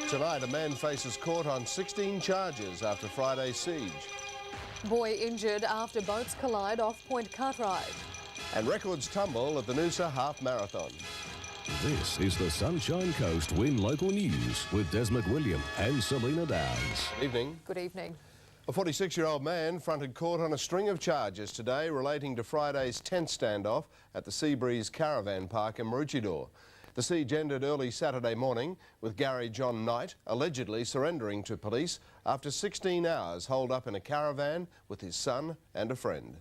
Tonight, a man faces court on 16 charges after Friday's siege. Boy injured after boats collide off Point Cartwright. And records tumble at the Noosa Half Marathon. This is the Sunshine Coast Win Local News with McWilliam and Selina Downs. Evening. Good evening. A 46-year-old man fronted court on a string of charges today relating to Friday's tent standoff at the Seabreeze Caravan Park in Maroochydore. The siege ended early Saturday morning with Gary John Knight allegedly surrendering to police after 16 hours holed up in a caravan with his son and a friend.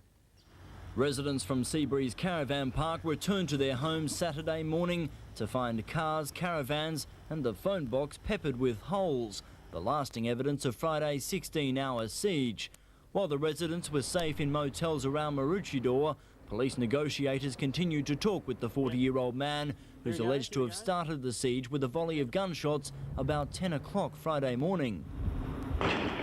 Residents from Seabreeze Caravan Park returned to their homes Saturday morning to find cars, caravans and the phone box peppered with holes, the lasting evidence of Friday's 16-hour siege. While the residents were safe in motels around Maroochydore, police negotiators continued to talk with the 40-year-old man who's alleged to have started the siege with a volley of gunshots about 10 o'clock Friday morning.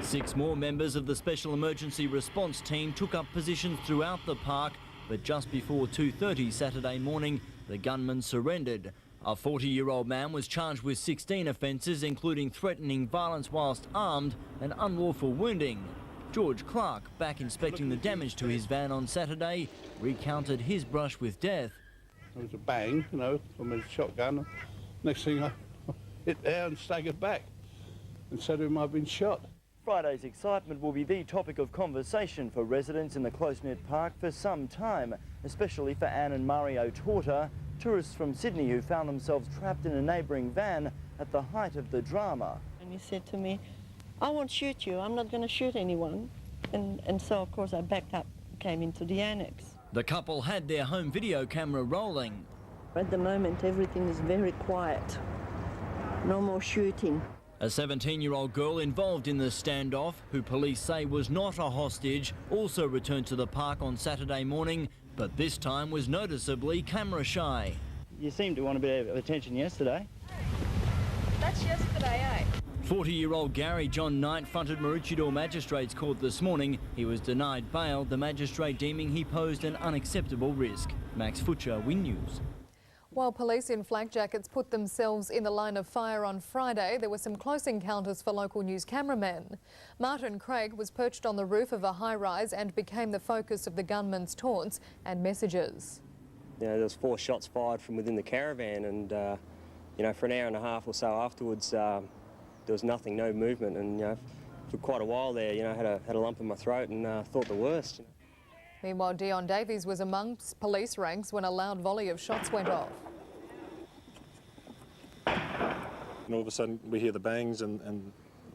6 more members of the Special Emergency Response Team took up positions throughout the park, but just before 2:30 Saturday morning, the gunman surrendered. A 40-year-old man was charged with 16 offences, including threatening violence whilst armed and unlawful wounding. George Clark, back inspecting the damage to his van on Saturday, recounted his brush with death. There was a bang, you know, from a shotgun. Next thing I hit there and staggered back and said to him I'd been shot. Friday's excitement will be the topic of conversation for residents in the close-knit park for some time, especially for Anne and Mario Torta, tourists from Sydney who found themselves trapped in a neighbouring van at the height of the drama. And he said to me, "I won't shoot you, I'm not going to shoot anyone." And so, of course, I backed up, came into the annex. The couple had their home video camera rolling. At the moment, everything is very quiet. No more shooting. A 17-year-old girl involved in the standoff, who police say was not a hostage, also returned to the park on Saturday morning, but this time was noticeably camera shy. You seemed to want a bit of attention yesterday. That's yesterday, eh? 40-year-old Gary John Knight fronted Maroochydore Magistrates Court this morning. He was denied bail, the magistrate deeming he posed an unacceptable risk. Max Futcher, Win News. While police in flak jackets put themselves in the line of fire on Friday, there were some close encounters for local news cameramen. Martin Craig was perched on the roof of a high-rise and became the focus of the gunman's taunts and messages. You know, there was 4 shots fired from within the caravan, and you know, for an hour and a half or so afterwards, there was nothing, no movement, and you know, for quite a while there, you know, had a lump in my throat and thought the worst. You know. Meanwhile, Dion Davies was amongst police ranks when a loud volley of shots went off. And all of a sudden we hear the bangs and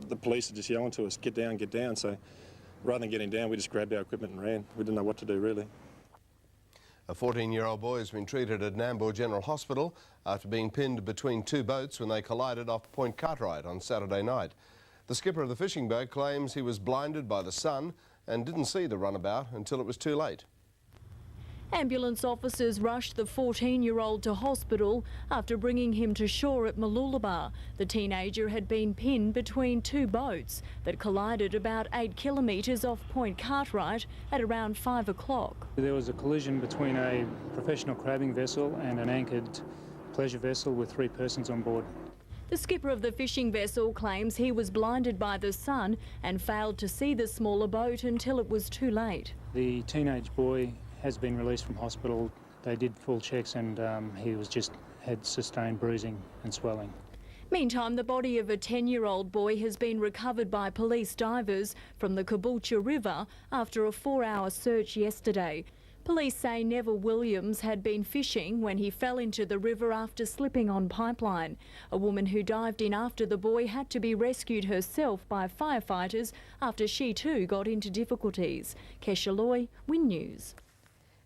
the police are just yelling to us, get down, get down. So rather than getting down, we just grabbed our equipment and ran. We didn't know what to do, really. A 14-year-old boy has been treated at Nambour General Hospital after being pinned between 2 boats when they collided off Point Cartwright on Saturday night. The skipper of the fishing boat claims he was blinded by the sun and didn't see the runabout until it was too late. Ambulance officers rushed the 14-year-old to hospital after bringing him to shore at Mooloolaba. The teenager had been pinned between 2 boats that collided about 8 kilometres off Point Cartwright at around 5 o'clock. There was a collision between a professional crabbing vessel and an anchored pleasure vessel with 3 persons on board. The skipper of the fishing vessel claims he was blinded by the sun and failed to see the smaller boat until it was too late. The teenage boy has been released from hospital. They did full checks and he had sustained bruising and swelling. Meantime, the body of a 10-year-old boy has been recovered by police divers from the Caboolture River after a 4-hour search yesterday. Police say Neville Williams had been fishing when he fell into the river after slipping on pipeline. A woman who dived in after the boy had to be rescued herself by firefighters after she too got into difficulties. Kesha, Win News.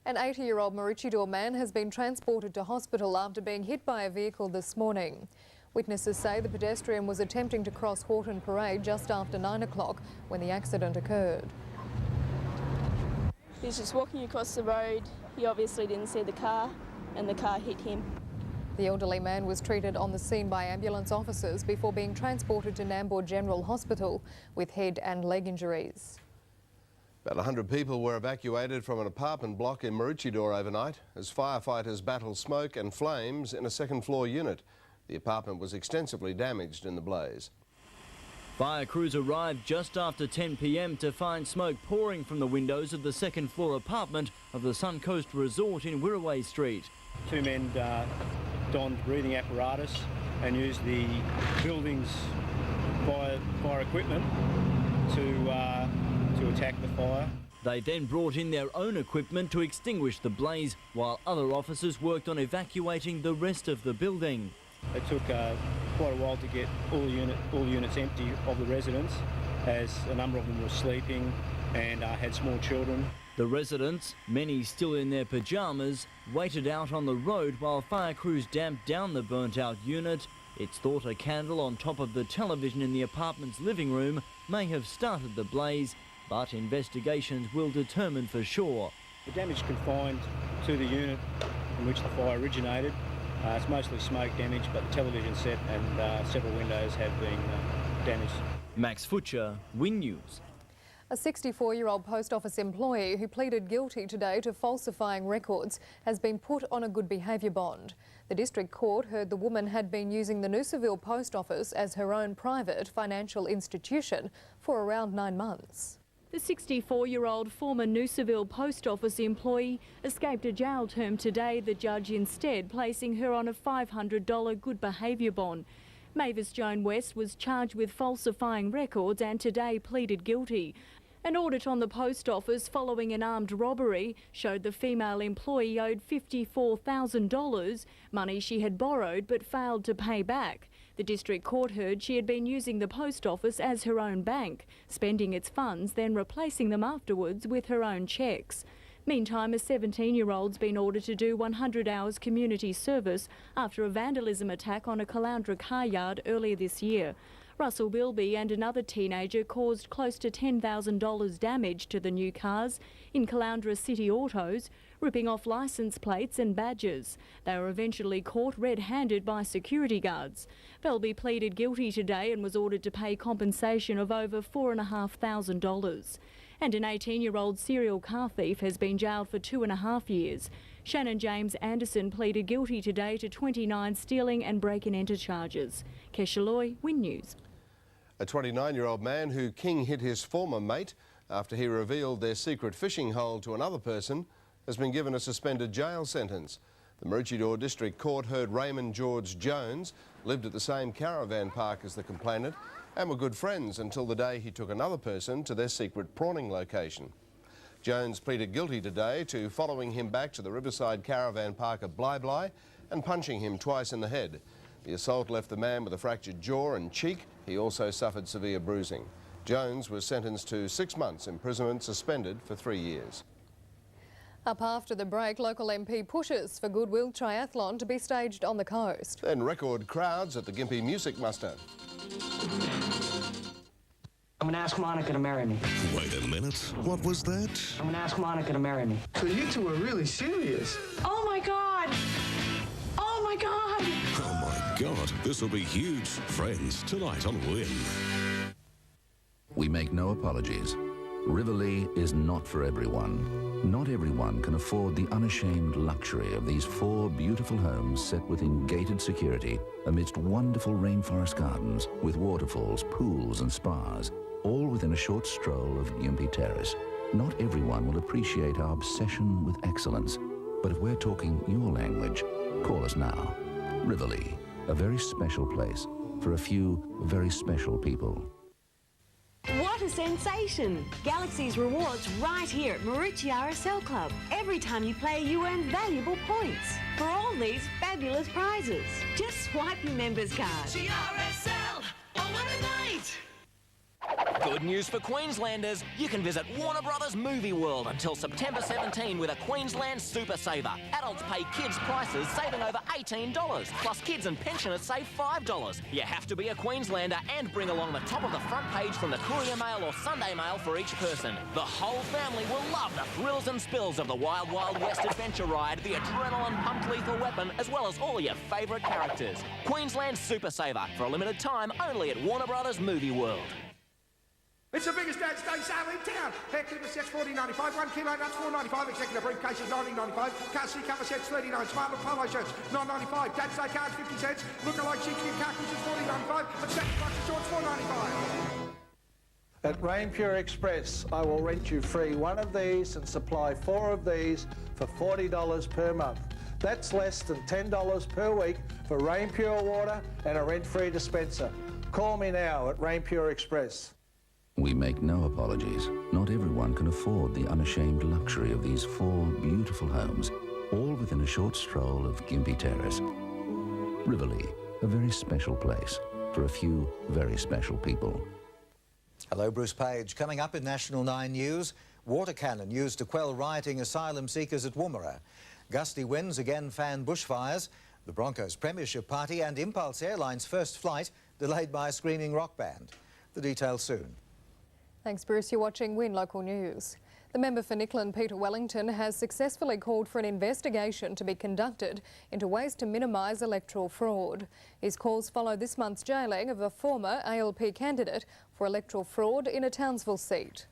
An 80-year-old Maroochydore man has been transported to hospital after being hit by a vehicle this morning. Witnesses say the pedestrian was attempting to cross Horton Parade just after 9 o'clock when the accident occurred. He was just walking across the road. He obviously didn't see the car and the car hit him. The elderly man was treated on the scene by ambulance officers before being transported to Nambour General Hospital with head and leg injuries. About 100 people were evacuated from an apartment block in Maroochydore overnight as firefighters battled smoke and flames in a second-floor unit. The apartment was extensively damaged in the blaze. Fire crews arrived just after 10 p.m. to find smoke pouring from the windows of the second-floor apartment of the Suncoast Resort in Wirraway Street. Two men donned breathing apparatus and used the building's fire equipment to attack the fire. They then brought in their own equipment to extinguish the blaze, while other officers worked on evacuating the rest of the building. It took quite a while to get all units empty of the residents, as a number of them were sleeping and had small children. The residents, many still in their pyjamas, waited out on the road while fire crews damped down the burnt-out unit. It's thought a candle on top of the television in the apartment's living room may have started the blaze, but investigations will determine for sure. The damage confined to the unit in which the fire originated. It's mostly smoke damage, but the television set and several windows have been damaged. Max Futcher, Win News. A 64-year-old post office employee who pleaded guilty today to falsifying records has been put on a good behaviour bond. The district court heard the woman had been using the Noosaville post office as her own private financial institution for around 9 months. The 64-year-old former Noosaville post office employee escaped a jail term today, the judge instead placing her on a $500 good behaviour bond. Mavis Joan West was charged with falsifying records and today pleaded guilty. An audit on the post office following an armed robbery showed the female employee owed $54,000, money she had borrowed but failed to pay back. The district court heard she had been using the post office as her own bank, spending its funds, then replacing them afterwards with her own cheques. Meantime, a 17-year-old's been ordered to do 100 hours community service after a vandalism attack on a Caloundra car yard earlier this year. Russell Bilby and another teenager caused close to $10,000 damage to the new cars in Caloundra City Autos, ripping off licence plates and badges. They were eventually caught red-handed by security guards. Bilby pleaded guilty today and was ordered to pay compensation of over $4,500. And an 18-year-old serial car thief has been jailed for 2.5 years. Shannon James Anderson pleaded guilty today to 29 stealing and break-and-enter charges. Kesha, Win News. A 29-year-old man who king-hit his former mate after he revealed their secret fishing hole to another person has been given a suspended jail sentence. The Maroochydore District Court heard Raymond George Jones lived at the same caravan park as the complainant and were good friends until the day he took another person to their secret prawning location. Jones pleaded guilty today to following him back to the Riverside Caravan Park at Bly and punching him twice in the head. The assault left the man with a fractured jaw and cheek. He also suffered severe bruising. Jones was sentenced to 6 months imprisonment, suspended for 3 years. Up after the break, local MP pushes for Goodwill Triathlon to be staged on the coast. Then record crowds at the Gympie Music Muster. I'm gonna ask Monica to marry me. Wait a minute, what was that? I'm gonna ask Monica to marry me. So you two are really serious. Oh my God! Oh my God! Oh my God, this will be huge. Friends, tonight on Win. We make no apologies. Rivoli is not for everyone. Not everyone can afford the unashamed luxury of these 4 beautiful homes set within gated security amidst wonderful rainforest gardens with waterfalls, pools and spas, all within a short stroll of Gympie Terrace. Not everyone will appreciate our obsession with excellence, but if we're talking your language, call us now. Rivoli, a very special place for a few very special people. What a sensation! Galaxy's rewards right here at Marucci RSL Club. Every time you play, you earn valuable points for all these fabulous prizes. Just swipe your members card. RSL! Oh, what a night! Good news for Queenslanders. You can visit Warner Brothers Movie World until September 17 with a Queensland Super Saver. Adults pay kids' prices, saving over $18. Plus kids and pensioners save $5. You have to be a Queenslander and bring along the top of the front page from the Courier Mail or Sunday Mail for each person. The whole family will love the thrills and spills of the Wild Wild West adventure ride, the adrenaline-pumped Lethal Weapon, as well as all your favourite characters. Queensland Super Saver, for a limited time, only at Warner Brothers Movie World. It's the biggest Dad's Day sale in town. Hair clipper sets $14.95, 1 kilo nuts $4.95, executive briefcase is $19.95, car seat cover sets $39, smart look polo shirts $9.95, Dad's Day cards 50 cents, look-alike sheepskin cartridges $14.95, and second box of shorts $4.95. At Rain Pure Express, I will rent you free one of these and supply 4 of these for $40 per month. That's less than $10 per week for Rain Pure water and a rent-free dispenser. Call me now at Rain Pure Express. We make no apologies. Not everyone can afford the unashamed luxury of these 4 beautiful homes, all within a short stroll of Gympie Terrace. Rivoli, a very special place for a few very special people. Hello, Bruce Page. Coming up in National 9 News, water cannon used to quell rioting asylum seekers at Woomera. Gusty winds again fan bushfires. The Broncos Premiership Party and Impulse Airlines' first flight delayed by a screaming rock band. The details soon. Thanks, Bruce. You're watching Win Local News. The member for Nicklin, Peter Wellington, has successfully called for an investigation to be conducted into ways to minimise electoral fraud. His calls follow this month's jailing of a former ALP candidate for electoral fraud in a Townsville seat.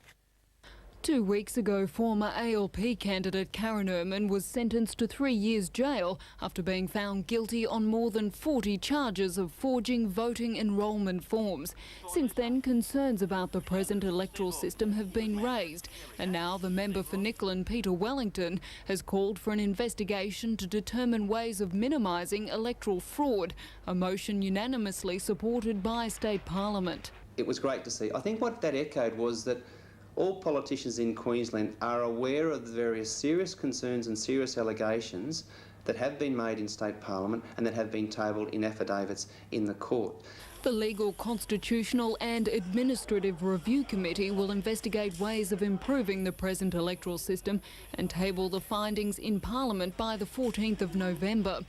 2 weeks ago, former ALP candidate Karen Ehrman was sentenced to 3 years jail after being found guilty on more than 40 charges of forging voting enrolment forms. Since then, concerns about the present electoral system have been raised, and now the member for Nicklin, Peter Wellington, has called for an investigation to determine ways of minimising electoral fraud, a motion unanimously supported by State Parliament. It was great to see. I think what that echoed was that all politicians in Queensland are aware of the various serious concerns and serious allegations that have been made in State Parliament and that have been tabled in affidavits in the court. The Legal, Constitutional and Administrative Review Committee will investigate ways of improving the present electoral system and table the findings in Parliament by the 14th of November.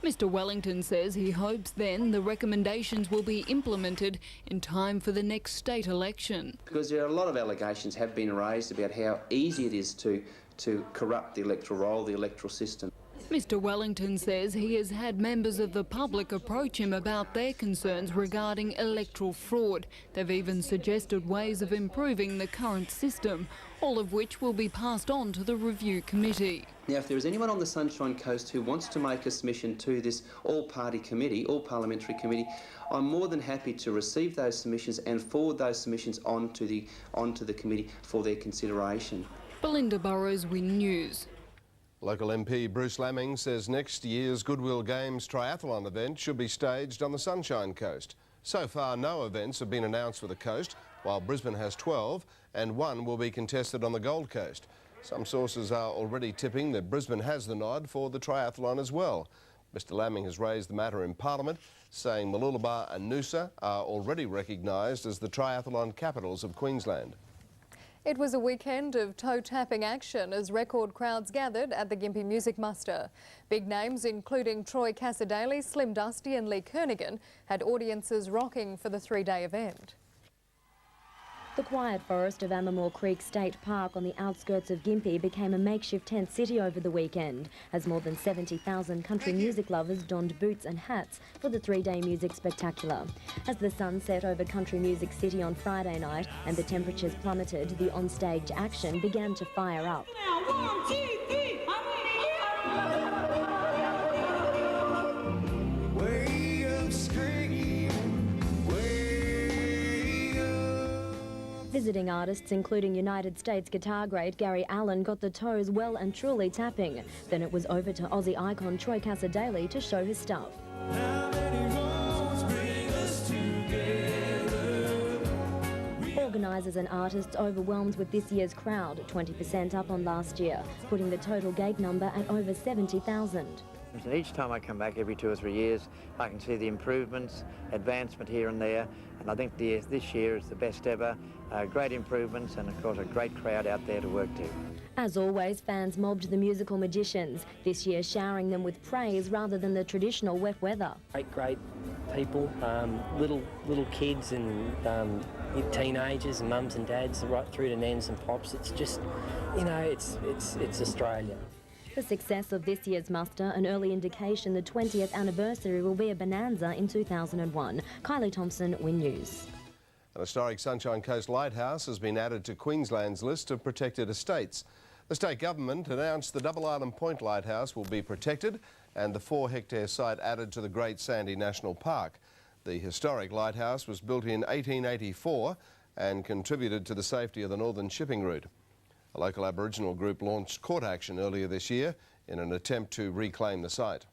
Mr Wellington says he hopes then the recommendations will be implemented in time for the next state election. Because there are a lot of allegations have been raised about how easy it is to corrupt the electoral roll, the electoral system. Mr Wellington says he has had members of the public approach him about their concerns regarding electoral fraud. They've even suggested ways of improving the current system, all of which will be passed on to the review committee. Now, if there is anyone on the Sunshine Coast who wants to make a submission to this all-party committee, all-parliamentary committee, I'm more than happy to receive those submissions and forward those submissions onto the committee for their consideration. Belinda Burrows, Win News. Local MP Bruce Lamming says next year's Goodwill Games triathlon event should be staged on the Sunshine Coast. So far, no events have been announced for the coast, while Brisbane has 12 and 1 will be contested on the Gold Coast. Some sources are already tipping that Brisbane has the nod for the triathlon as well. Mr Lamming has raised the matter in Parliament, saying Mooloolaba and Noosa are already recognised as the triathlon capitals of Queensland. It was a weekend of toe-tapping action as record crowds gathered at the Gympie Music Muster. Big names including Troy Cassadaly, Slim Dusty and Lee Kernaghan had audiences rocking for the 3-day event. The quiet forest of Amamore Creek State Park on the outskirts of Gympie became a makeshift tent city over the weekend, as more than 70,000 country music lovers donned boots and hats for the 3-day music spectacular. As the sun set over Country Music City on Friday night and the temperatures plummeted, the onstage action began to fire up. Now, 1, 2, 3, Visiting artists including United States guitar great Gary Allan got the toes well and truly tapping. Then it was over to Aussie icon Troy Cassadaly to show his stuff. Organisers and artists overwhelmed with this year's crowd, 20% up on last year, putting the total gate number at over 70,000. Each time I come back every 2 or 3 years, I can see the improvements, advancement here and there, and I think this year is the best ever. Great improvements and, of course, a great crowd out there to work to. As always, fans mobbed the musical magicians, this year showering them with praise rather than the traditional wet weather. Great people, little kids and teenagers and mums and dads, right through to nans and pops. It's just, you know, it's Australia. The success of this year's muster, an early indication the 20th anniversary will be a bonanza in 2001. Kylie Thompson, Win News. An historic Sunshine Coast lighthouse has been added to Queensland's list of protected estates. The state government announced the Double Island Point Lighthouse will be protected and the 4-hectare site added to the Great Sandy National Park. The historic lighthouse was built in 1884 and contributed to the safety of the northern shipping route. A local Aboriginal group launched court action earlier this year in an attempt to reclaim the site.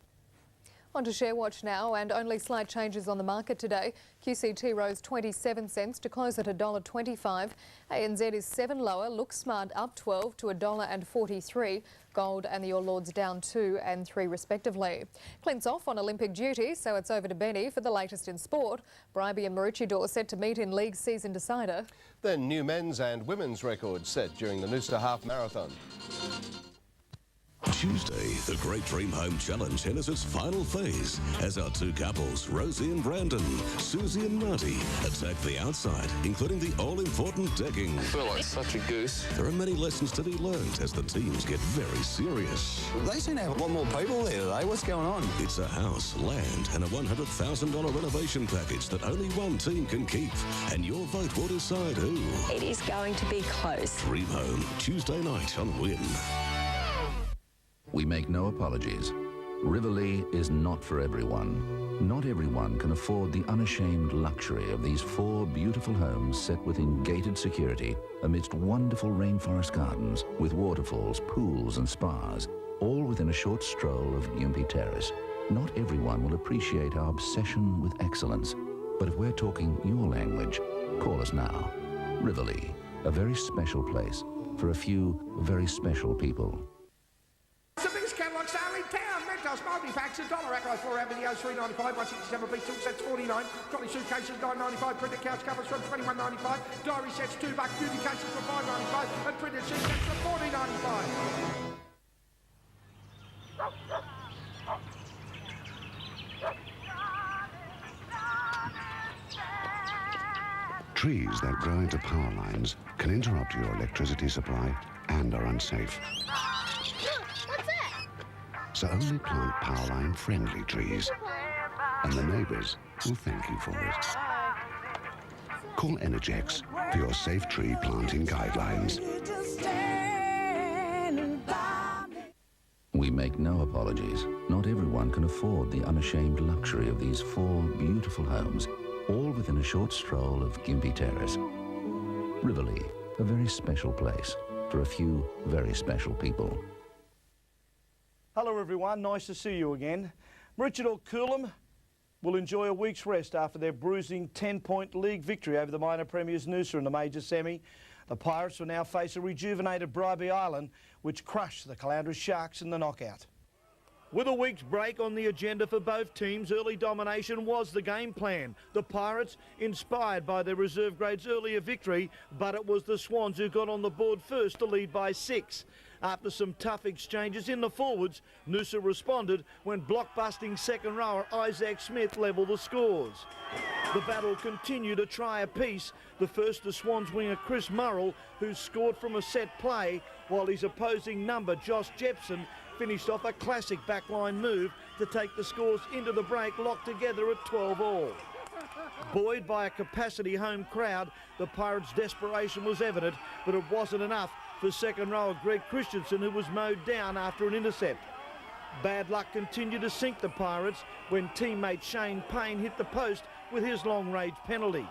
On to Share Watch now, and only slight changes on the market today. QCT rose 27 cents to close at $1.25. ANZ is 7 lower. Look Smart up 12 to $1.43. Gold and the All Lords down 2 and 3 respectively. Clint's off on Olympic duty, so it's over to Benny for the latest in sport. Bribie and Maroochydore set to meet in league season decider. Then new men's and women's records set during the Noosa Half Marathon. Tuesday, the Great Dream Home Challenge enters its final phase as our two couples, Rosie and Brandon, Susie and Marty, attack the outside, including the all-important decking. I feel like such a goose. There are many lessons to be learned as the teams get very serious. They seem to have a lot more people there today. What's going on? It's a house, land and a $100,000 renovation package that only one team can keep. And your vote will decide who. It is going to be close. Dream Home, Tuesday night on Win. We make no apologies. Rivoli is not for everyone. Not everyone can afford the unashamed luxury of these 4 beautiful homes set within gated security amidst wonderful rainforest gardens with waterfalls, pools and spas, all within a short stroll of Gympie Terrace. Not everyone will appreciate our obsession with excellence, but if we're talking your language, call us now. Rivoli, a very special place for a few very special people. Multi-packs, $1 Echo 4 videos, $3.95, 167 beats, 2 sets, $49. Trolley suitcases, $9.95. Printed couch covers from $21.95. Diary sets, $2. Beauty cases for $5.95. And printed sheet sets for $14.95. Trees that grow into power lines can interrupt your electricity supply and are unsafe. So only plant powerline friendly trees, and the neighbours will thank you for it. Call Energex for your safe tree planting guidelines. We make no apologies. Not everyone can afford the unashamed luxury of these 4 beautiful homes, all within a short stroll of Gympie Terrace. Rivoli, a very special place for a few very special people. Hello everyone, nice to see you again. Maroochydore Coolum will enjoy a week's rest after their bruising 10-point league victory over the minor premiers Noosa in the major semi. The Pirates will now face a rejuvenated Bribie Island, which crushed the Caloundra Sharks in the knockout. With a week's break on the agenda for both teams, early domination was the game plan. The Pirates, inspired by their reserve grade's earlier victory, but it was the Swans who got on the board first to lead by 6. After some tough exchanges in the forwards, Noosa responded when block-busting second rower Isaac Smith levelled the scores. The battle continued to try a piece. The first, the Swans winger Chris Murrell, who scored from a set play, while his opposing number Josh Jepson finished off a classic backline move to take the scores into the break, locked together at 12-all. Buoyed by a capacity home crowd, the Pirates' desperation was evident, but it wasn't enough for second rower Greg Christensen, who was mowed down after an intercept. Bad luck continued to sink the Pirates when teammate Shane Payne hit the post with his long-range penalty.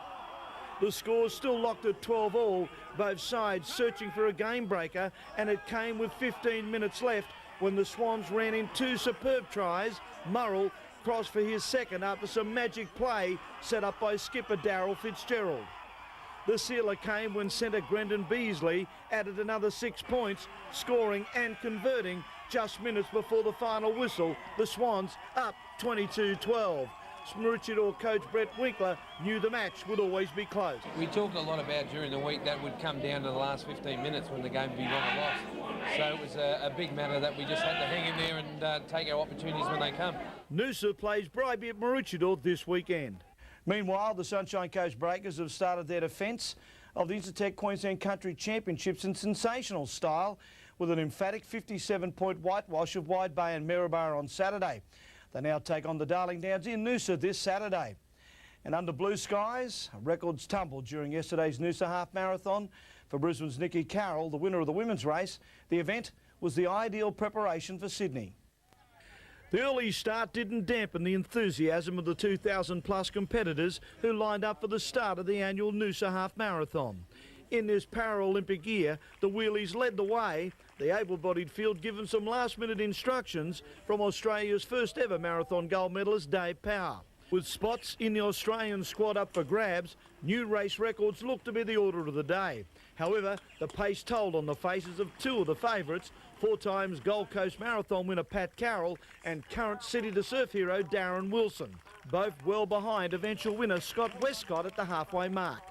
The score's still locked at 12-all, both sides searching for a game-breaker, and it came with 15 minutes left when the Swans ran in 2 superb tries. Murrell crossed for his second after some magic play set up by skipper Darryl Fitzgerald. The sealer came when centre Brendan Beasley added another 6 points, scoring and converting just minutes before the final whistle. The Swans up 22-12. Maroochydore coach Brett Winkler knew the match would always be close. We talked a lot about during the week that would come down to the last 15 minutes when the game would be won or lost. So it was a big matter that we just had to hang in there and take our opportunities when they come. Noosa plays Bribie at Maroochydore this weekend. Meanwhile, the Sunshine Coast Breakers have started their defence of the Intertech Queensland Country Championships in sensational style with an emphatic 57-point whitewash of Wide Bay and Maryborough on Saturday. They now take on the Darling Downs in Noosa this Saturday. And under blue skies, records tumbled during yesterday's Noosa Half Marathon. For Brisbane's Nikki Carroll, the winner of the women's race, the event was the ideal preparation for Sydney. The early start didn't dampen the enthusiasm of the 2,000-plus competitors who lined up for the start of the annual Noosa Half Marathon. In this Paralympic year, the wheelies led the way, the able-bodied field given some last-minute instructions from Australia's first-ever marathon gold medalist Dave Power. With spots in the Australian squad up for grabs, new race records look to be the order of the day. However, the pace told on the faces of two of the favourites, 4 times Gold Coast Marathon winner Pat Carroll and current City to Surf hero Darren Wilson, both well behind eventual winner Scott Westcott at the halfway mark.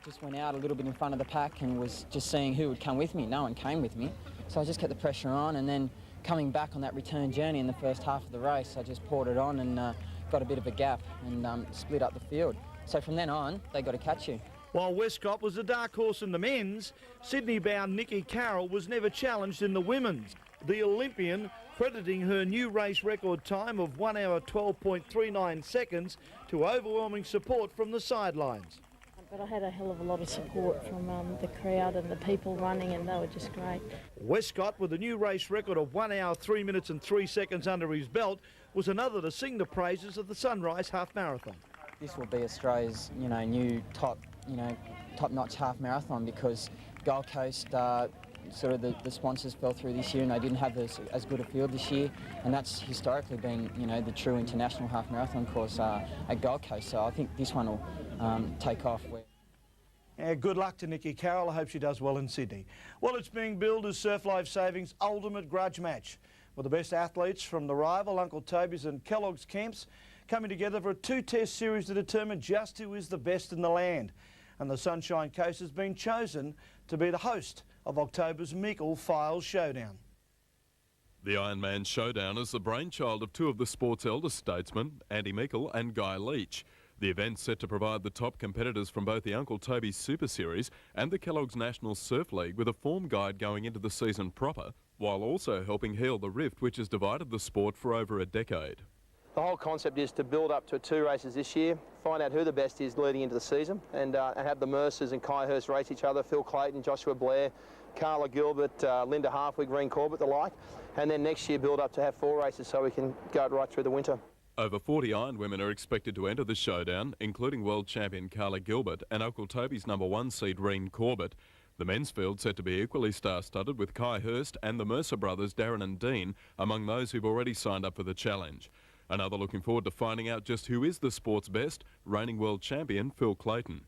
Just went out a little bit in front of the pack and was just seeing who would come with me. No one came with me, so I just kept the pressure on, and then coming back on that return journey in the first half of the race, I just poured it on and got a bit of a gap and split up the field. So from then on, they got to catch you. While Westcott was the dark horse in the men's, Sydney-bound Nikki Carroll was never challenged in the women's. The Olympian crediting her new race record time of 1 hour 12.39 seconds to overwhelming support from the sidelines. But I had a hell of a lot of support from the crowd and the people running, and they were just great. Westcott, with a new race record of 1 hour 3 minutes and 3 seconds under his belt, was another to sing the praises of the Sunrise Half Marathon. This will be Australia's, new top-notch half marathon, because Gold Coast, sort of the sponsors fell through this year and they didn't have as good a field this year, and that's historically been, the true international half marathon course at Gold Coast. So I think this one will take off. Yeah, good luck to Nikki Carroll. I hope she does well in Sydney. Well, it's being billed as Surf Life Saving's ultimate grudge match, with the best athletes from the rival Uncle Toby's and Kellogg's camps coming together for a 2-test series to determine just who is the best in the land. And the Sunshine Coast has been chosen to be the host of October's Meikle Files Showdown. The Ironman Showdown is the brainchild of two of the sport's eldest statesmen, Andy Meikle and Guy Leach. The event's set to provide the top competitors from both the Uncle Toby's Super Series and the Kellogg's National Surf League with a form guide going into the season proper, while also helping heal the rift which has divided the sport for over a decade. The whole concept is to build up to 2 races this year, find out who the best is leading into the season, and have the Mercers and Kai Hurst race each other, Phil Clayton, Joshua Blair, Carla Gilbert, Linda Hartwig, Green Corbett, the like, and then next year build up to have 4 races so we can go right through the winter. Over 40 Iron women are expected to enter the showdown, including world champion Carla Gilbert and Uncle Toby's #1 seed Green Corbett. The men's field set to be equally star-studded, with Kai Hurst and the Mercer brothers Darren and Dean among those who've already signed up for the challenge. Another looking forward to finding out just who is the sport's best, reigning world champion Phil Clayton.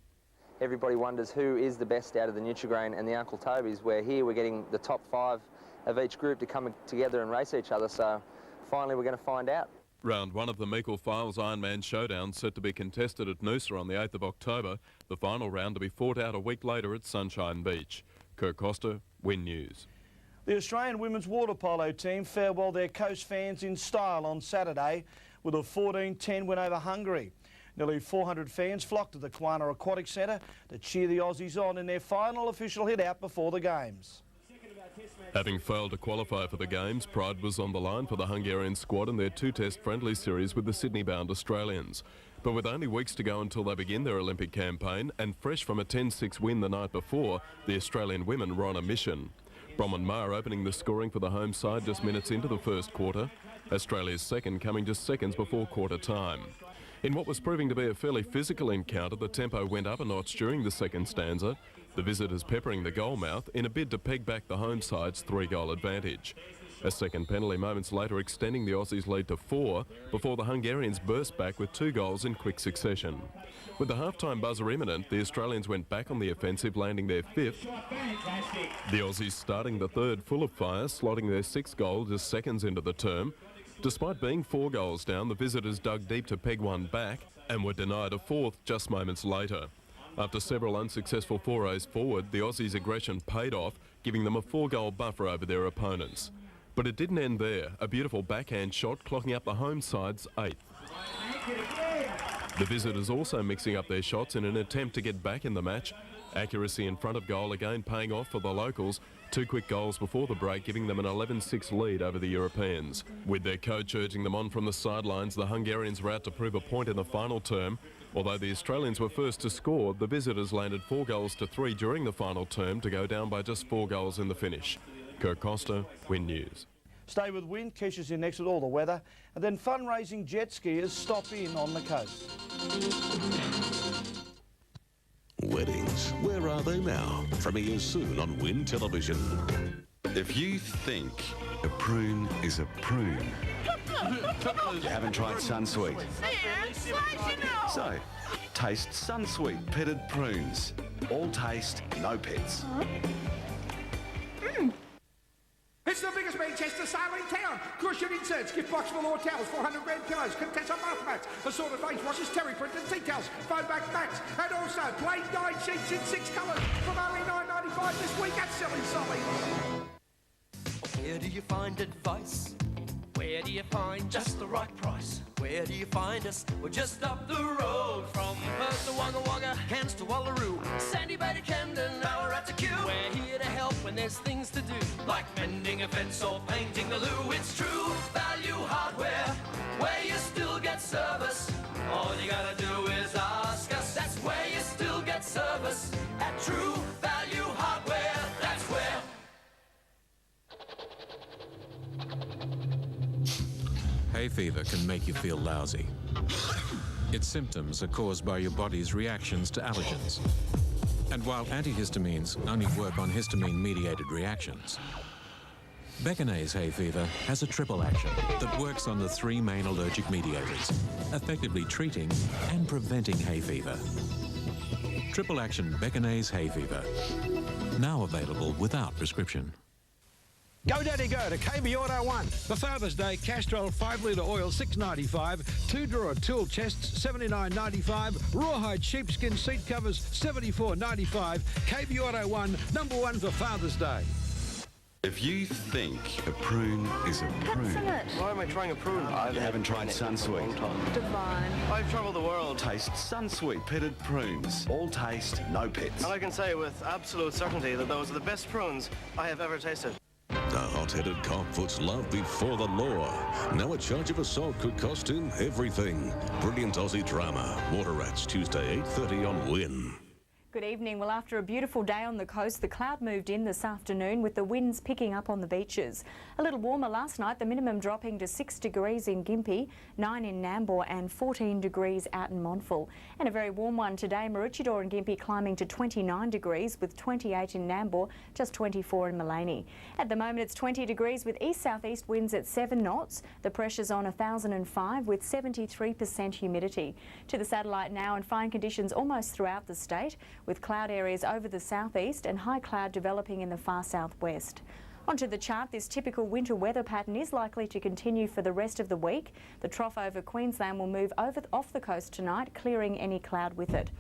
Everybody wonders who is the best out of the Nutrigrain and the Uncle Toby's, where here we're getting the top 5 of each group to come together and race each other, so finally we're going to find out. Round 1 of the Meikle Files Ironman Showdown set to be contested at Noosa on the 8th of October, the final round to be fought out a week later at Sunshine Beach. Kirk Costa, Win News. The Australian women's water polo team farewelled their coast fans in style on Saturday with a 14-10 win over Hungary. Nearly 400 fans flocked to the Kwana Aquatic Centre to cheer the Aussies on in their final official hit-out before the Games. Having failed to qualify for the Games, pride was on the line for the Hungarian squad in their 2-test friendly series with the Sydney-bound Australians. But with only weeks to go until they begin their Olympic campaign, and fresh from a 10-6 win the night before, the Australian women were on a mission. Bronwyn Maher opening the scoring for the home side just minutes into the first quarter. Australia's second coming just seconds before quarter time. In what was proving to be a fairly physical encounter, the tempo went up a notch during the second stanza, the visitors peppering the goalmouth in a bid to peg back the home side's 3-goal advantage. A second penalty moments later extending the Aussies' lead to 4 before the Hungarians burst back with 2 goals in quick succession. With the half-time buzzer imminent, the Australians went back on the offensive, landing their 5th. The Aussies starting the third full of fire, slotting their 6th goal just seconds into the term. Despite being 4 goals down, the visitors dug deep to peg one back and were denied a 4th just moments later. After several unsuccessful forays forward, the Aussies' aggression paid off, giving them a 4-goal buffer over their opponents. But it didn't end there. A beautiful backhand shot clocking up the home side's 8th. The visitors also mixing up their shots in an attempt to get back in the match. Accuracy in front of goal again paying off for the locals. 2 quick goals before the break, giving them an 11-6 lead over the Europeans. With their coach urging them on from the sidelines, the Hungarians were out to prove a point in the final term. Although the Australians were first to score, the visitors landed 4 goals to 3 during the final term to go down by just 4 goals in the finish. Kirk Costa, Win News. Stay with Win. Kesha's in next with all the weather. And then fundraising jet skiers stop in on the coast. Weddings, where are they now? Premieres soon on Win Television. If you think a prune is a prune, you haven't tried Sunsweet. So, taste Sunsweet pitted prunes. All taste, no pets. It's the biggest Manchester sale in town. Cushion inserts, gift box for law towels, 400 grand pillows, Contessa bath mats, assorted face washes, terry print and tea towels, foam back mats, and also plain dyed sheets in 6 colours from only $9.95 this week at Silly Solly. Where do you find advice? Where do you find just the right price? Where do you find us? We're just up the road. From Perth to Wagga Wagga, Cairns to Wallaroo, Sandy Bay to Camden, Ballarat to Kew. We're here to help when there's things to do, like mending a fence or painting the loo. It's True Value Hardware, where you still get service. All you gotta do is ask us. That's where you still get service. At True Value Hardware, that's where. Hay fever can make you feel lousy. Its symptoms are caused by your body's reactions to allergens. And while antihistamines only work on histamine-mediated reactions, Beckinase hay fever has a triple action that works on the 3 main allergic mediators, effectively treating and preventing hay fever. Triple action Beckinase hay fever, now available without prescription. Go Daddy Go to KB Auto 1. For Father's Day, Castrol 5 litre oil $6.95, 2-drawer tool chests $79.95, rawhide sheepskin seat covers $74.95. KB Auto 1, #1 for Father's Day. If you think a prune is a prune, Why am I trying a prune? you haven't tried Sunsweet. Divine. I've travelled the world. Taste Sunsweet pitted prunes. All taste, no pets. And I can say with absolute certainty that those are the best prunes I have ever tasted. A hot-headed cop puts love before the law. Now a charge of assault could cost him everything. Brilliant Aussie drama. Water Rats, Tuesday, 8:30 on Win. Good evening. Well, after a beautiful day on the coast, the cloud moved in this afternoon with the winds picking up on the beaches. A little warmer last night, the minimum dropping to 6 degrees in Gympie, 9 in Nambour and 14 degrees out in Montville. And a very warm one today, Maroochydore and Gympie climbing to 29 degrees with 28 in Nambour, just 24 in Maleny. At the moment it's 20 degrees with east-southeast winds at 7 knots. The pressure's on 1005 with 73% humidity. To the satellite now, and fine conditions almost throughout the state, with cloud areas over the southeast and high cloud developing in the far southwest. Onto the chart, this typical winter weather pattern is likely to continue for the rest of the week. The trough over Queensland will move off the coast tonight, clearing any cloud with it.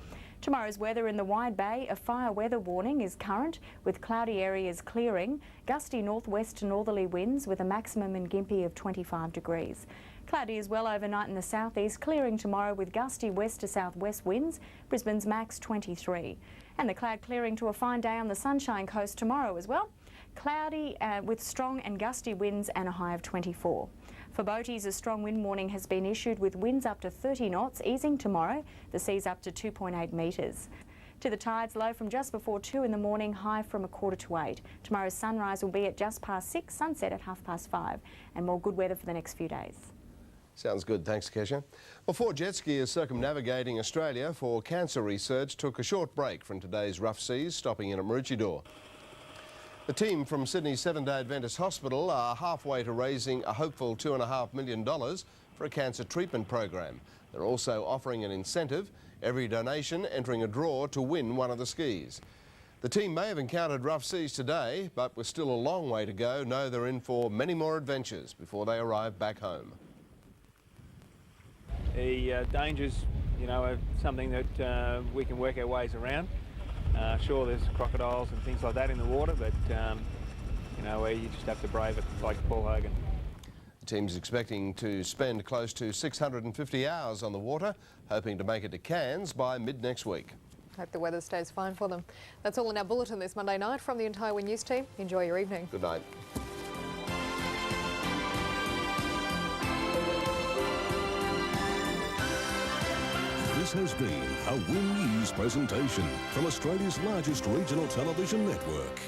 Tomorrow's weather in the Wide Bay, a fire weather warning is current with cloudy areas clearing, gusty northwest to northerly winds with a maximum in Gympie of 25 degrees. Cloudy as well overnight in the southeast, clearing tomorrow with gusty west to southwest winds, Brisbane's max 23. And the cloud clearing to a fine day on the Sunshine Coast tomorrow as well. Cloudy with strong and gusty winds and a high of 24. For boaties, a strong wind warning has been issued with winds up to 30 knots, easing tomorrow, the seas up to 2.8 metres. To the tides, low from just before 2 in the morning, high from 7:45. Tomorrow's sunrise will be at just past 6, sunset at 5:30, and more good weather for the next few days. Sounds good, thanks Kesha. Well, 4 jet skiers circumnavigating Australia for cancer research took a short break from today's rough seas, stopping in at Maroochydore. The team from Sydney's Seventh-day Adventist Hospital are halfway to raising a hopeful $2.5 million for a cancer treatment program. They're also offering an incentive, every donation entering a draw to win one of the skis. The team may have encountered rough seas today, but with still a long way to go, know they're in for many more adventures before they arrive back home. The dangers, are something that we can work our ways around. Sure, there's crocodiles and things like that in the water, but, you just have to brave it, like Paul Hogan. The team's expecting to spend close to 650 hours on the water, hoping to make it to Cairns by mid-next week. Hope the weather stays fine for them. That's all in our bulletin this Monday night. From the entire Win News team, enjoy your evening. Good night. This has been a Win News presentation from Australia's largest regional television network.